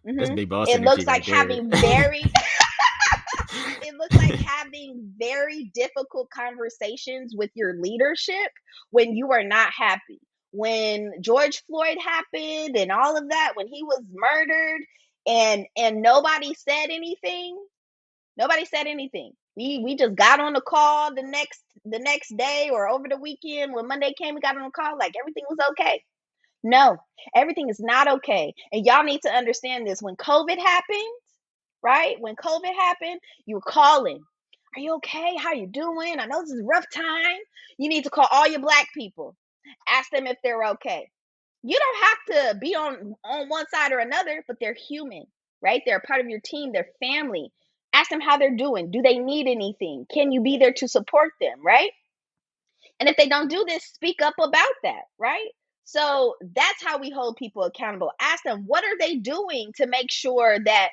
That's hmm big boss it energy looks like right there. having very it looks like having very difficult conversations with your leadership when you are not happy. When George Floyd happened and all of that, when he was murdered, and nobody said anything. We just got on the call the next day or over the weekend. When Monday came, we got on the call like everything was okay. No, everything is not okay. And y'all need to understand this. When COVID happened, right? When COVID happened, you were calling. Are you okay? How you doing? I know this is a rough time. You need to call all your Black people. Ask them if they're okay. You don't have to be on one side or another, but they're human, right? They're a part of your team, they're family. Ask them how they're doing. Do they need anything? Can you be there to support them, right? And if they don't do this, speak up about that, right? So that's how we hold people accountable. Ask them, what are they doing to make sure that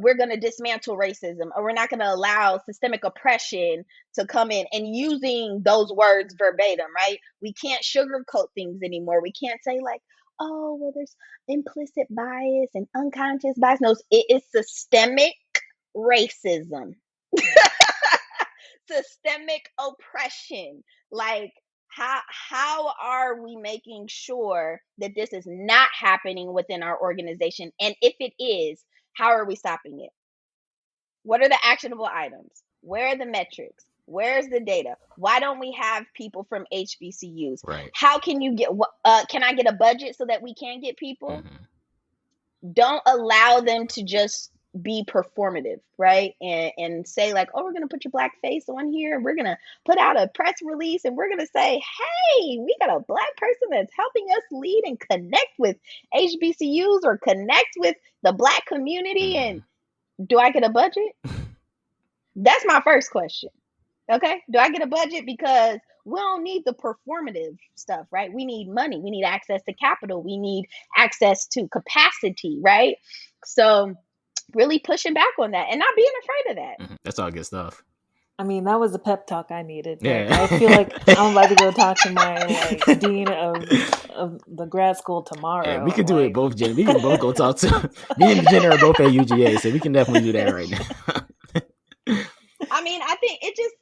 we're going to dismantle racism, or we're not going to allow systemic oppression to come in, and using those words verbatim, right? We can't sugarcoat things anymore. We can't say like, oh, well, there's implicit bias and unconscious bias. No, it is systemic racism. Systemic oppression. Like, how are we making sure that this is not happening within our organization? And if it is, how are we stopping it? What are the actionable items? Where are the metrics? Where's the data? Why don't we have people from HBCUs? Right. How can you get can I get a budget so that we can get people? Mm-hmm. Don't allow them to just be performative, right? And say like, oh, we're gonna put your black face on here, and we're gonna put out a press release, and we're gonna say, hey, we got a black person that's helping us lead and connect with HBCUs or connect with the black community. And Mhm. do I get a budget? That's my first question. Okay. Do I get a budget? Because we don't need the performative stuff, right? We need money. We need access to capital. We need access to capacity, right? So, really pushing back on that and not being afraid of that. That's all good stuff. I mean, that was a pep talk I needed. Like, Yeah. I feel like I'm about to go talk to my like dean of the grad school Yeah, we tomorrow. could do it Like, both, Jen. We can both go talk to me and Jenna are both at UGA, so we can definitely do that right now. I mean, I think it just,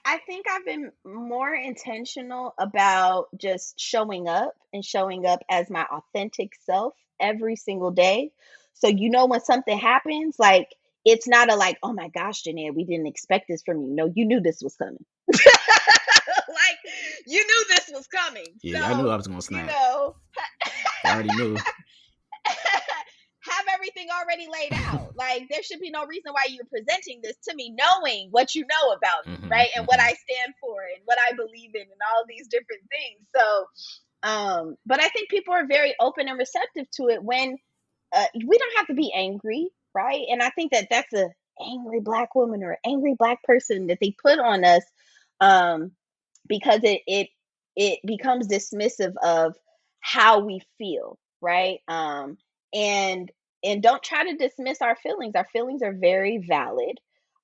I think I've been more intentional about just showing up and showing up as my authentic self every single day. So, when something happens, like, it's not a like, oh my gosh, Janeya, we didn't expect this from you. No, you knew this was coming. Like, you knew this was coming. Yeah, I knew So, I was gonna you snap. know, I already knew. have everything already laid out. Like, there should be no reason why you're presenting this to me, knowing what you know about me, Hmm. right? And what I stand for and what I believe in and all these different things. So, but I think people are very open and receptive to it when we don't have to be angry, right? And I think that that's a angry black woman or angry black person that they put on us, um, because it becomes dismissive of how we feel, right? And and don't try to dismiss our feelings. Our feelings are very valid.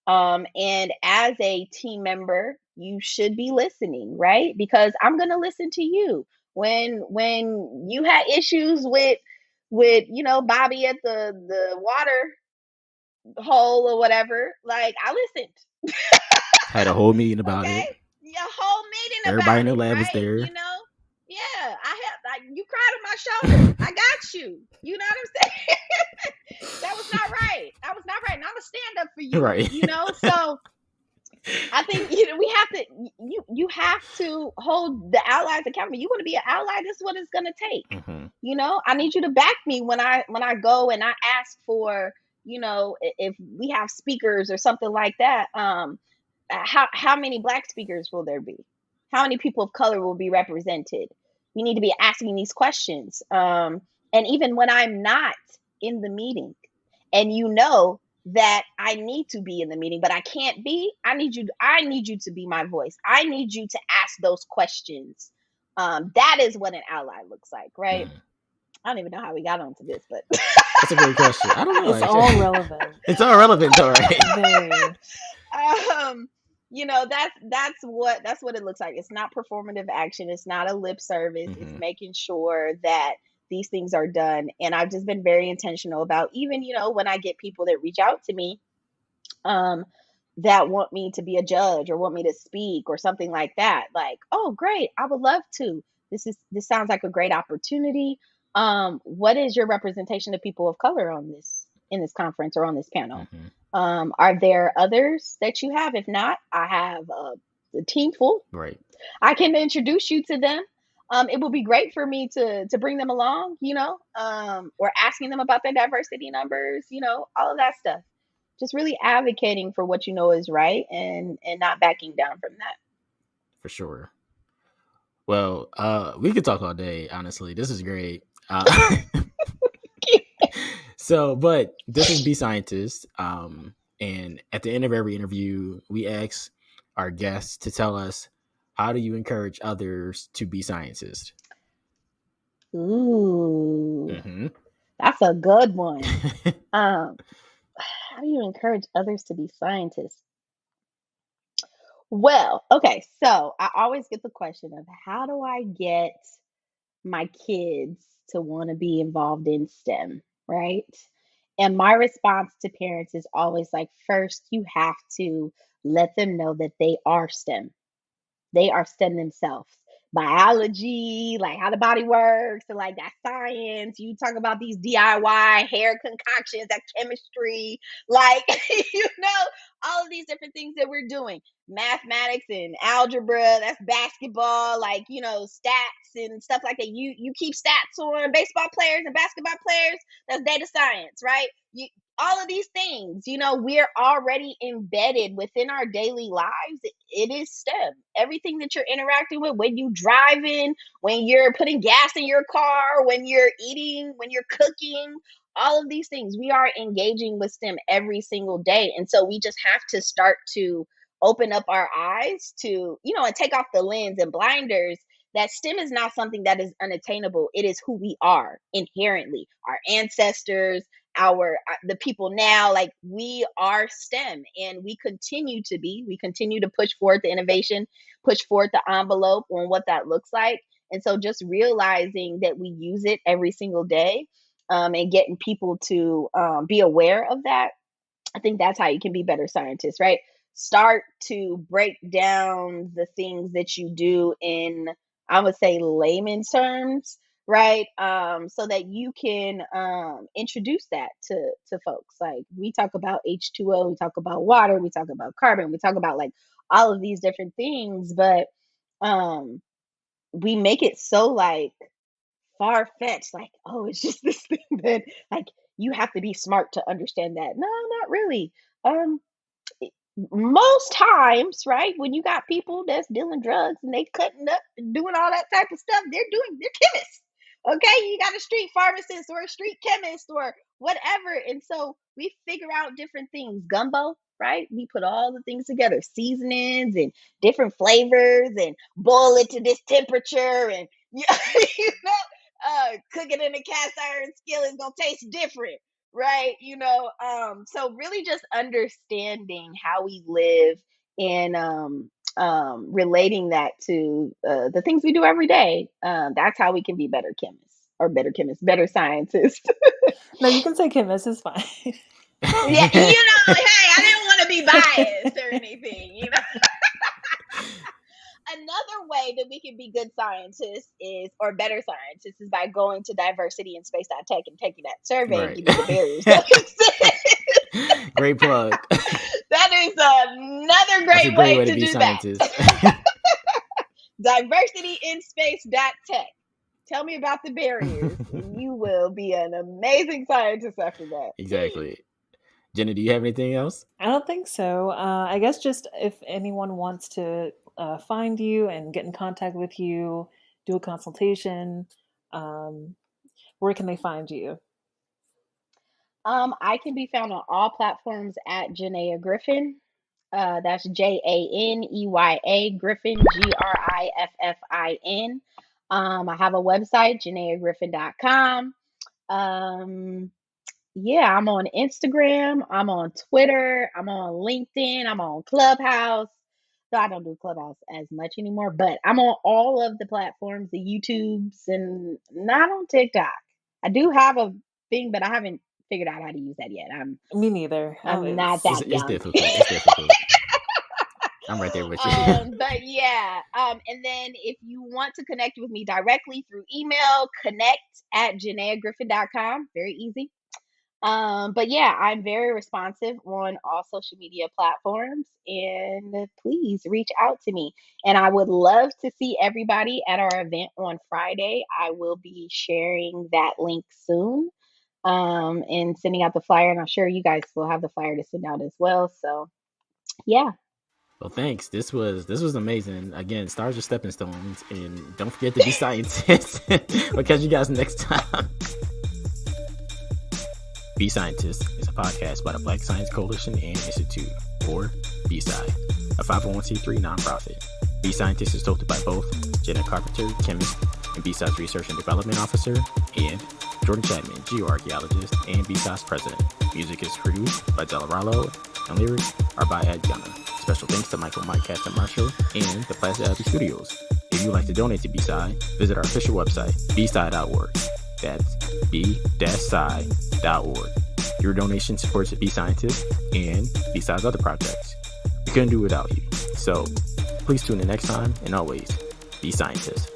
And as a team member, you should be listening, right? Because I'm gonna listen to you when you had issues with Bobby at the water hole or whatever. Like, I listened. Had a whole meeting about Okay, it. a whole meeting Everybody in about the it, lab was right? there. Yeah, I have. Like, you cried on my shoulder. I got you. You know what I'm saying? That was not right. That was not right. And I'm gonna stand up for you. Right. So I think we have to. You have to hold the allies accountable. You want to be an ally. This is what it's gonna take. Hmm. I need you to back me when I go and I ask for, if we have speakers or something like that. How many black speakers will there be? How many people of color will be represented? We need to be asking these questions. And even when I'm not in the meeting, and that I need to be in the meeting, but I can't be, I need you to be my voice. I need you to ask those questions. That is what an ally looks like, right? Mm. I don't even know how we got onto this, but That's a great question. I don't know. it's all Actually. relevant. It's all relevant, though, right? Very. um, that's what it looks like. It's not performative action. It's not a lip service. It's Hmm. making sure that these things are done. And I've just been very intentional about, even when I get people that reach out to me, um, that want me to be a judge or want me to speak or something like that. Like, oh, great, I would love to. This sounds like a great opportunity. What is your representation of people of color on this in this conference or on this panel? Hmm. Are there others that you have? If not, I have a team full. Right. I can introduce you to them. It would be great for me to bring them along, or asking them about their diversity numbers, all of that stuff. Just really advocating for what you know is right, and not backing down from that. For sure. Well, we could talk all day. Honestly, this is great. But this is Be Scientist. And at the end of every interview, we ask our guests to tell us, how do you encourage others to be scientists? Ooh, Hmm. that's a good one. Um, how do you encourage others to be scientists? Well, okay, so I always get the question of, how do I get my kids to want to be involved in STEM, right? And my response to parents is always like, first, you have to let them know that they are STEM. They are STEM themselves. Biology, like how the body works, and like that science. You talk about these DIY hair concoctions, that chemistry, like, all of these different things that we're doing. Mathematics and algebra, that's basketball, like, stats and stuff like that. You keep stats on baseball players and basketball players, that's data science, right? All of these things, we're already embedded within our daily lives. It is STEM. Everything that you're interacting with, when you driving, when you're putting gas in your car, when you're eating, when you're cooking, all of these things, we are engaging with STEM every single day. And so we just have to start to open up our eyes to, and take off the lens and blinders that STEM is not something that is unattainable. It is who we are inherently. Our ancestors, the people now, like, we are STEM, and we continue to push forward the innovation, push forward the envelope on what that looks like. And so just realizing that we use it every single day, and getting people to be aware of that, I think that's how you can be better scientists, right? Start to break down the things that you do in, I would say, layman's terms, right? So that you can introduce that to folks. Like, we talk about H2O, we talk about water, we talk about carbon, we talk about, like, all of these different things, but we make it so, like, far-fetched, like, oh, it's just this thing that, like, you have to be smart to understand that. No, not really. Most times, right, when you got people that's dealing drugs and they cutting up and doing all that type of stuff, they're chemists. Okay, you got a street pharmacist or a street chemist or whatever. And so we figure out different things. Gumbo, right? We put all the things together, seasonings and different flavors, and boil it to this temperature, and cook it in a cast iron skillet is gonna taste different, right? So really just understanding how we live, and relating that to the things we do every day. That's how we can be better better scientists. No, you can say chemist is fine. Yeah, hey, I didn't want to be biased or anything, Another way that we can be good scientists or better scientists is by going to diversity in space.tech and taking that survey, Right. and give you the barriers that exist. Great plug. That is another That's a great great way to to be do scientist. that. Diversity in space.tech. Tell me about the barriers, and you will be an amazing scientist after that. Exactly. Jenna, do you have anything else? I don't think so. I guess just if anyone wants to find you and get in contact with you, do a consultation, where can they find you? I can be found on all platforms at Janeya Griffin. That's Janeya Griffin, Griffin. I have a website, janeyagriffin.com. Yeah, I'm on Instagram, I'm on Twitter, I'm on LinkedIn, I'm on Clubhouse. So I don't do Clubhouse as much anymore, but I'm on all of the platforms, the YouTubes, and not on TikTok. I do have a thing, but I haven't figured out how to use that yet. Me neither. I'm not It's that young. difficult. It's difficult. I'm right there with you. But yeah, and then if you want to connect with me directly through email, connect@janeyagriffin.com. Very easy. But yeah, I'm very responsive on all social media platforms, and please reach out to me. And I would love to see everybody at our event on Friday. I will be sharing that link soon, and sending out the flyer, and I'm sure you guys will have the flyer to send out as well. So yeah. Well, thanks. This was amazing. Again, stars are stepping stones, and don't forget to be scientists. We'll catch you guys next time. Be Scientist is a podcast by the Black Science Coalition and Institute, or B-SCI, a 501c3 nonprofit. Be Scientist is hosted by both Jenna Carpenter, chemist and B-SCI's Research and Development Officer, and Jordan Chapman, geoarchaeologist and B-SCI's president. Music is produced by Delaralo, and lyrics are by Ed Gunner. Special thanks to Michael, Mike, Cast, and Marshall, and the Plaza Abbey Studios. If you'd like to donate to B-SCI, visit our official website, bsci.org. That's b-sci.org. Your donation supports Be Scientist and B-SCI's other projects. We couldn't do it without you. So please tune in next time, and always be scientists.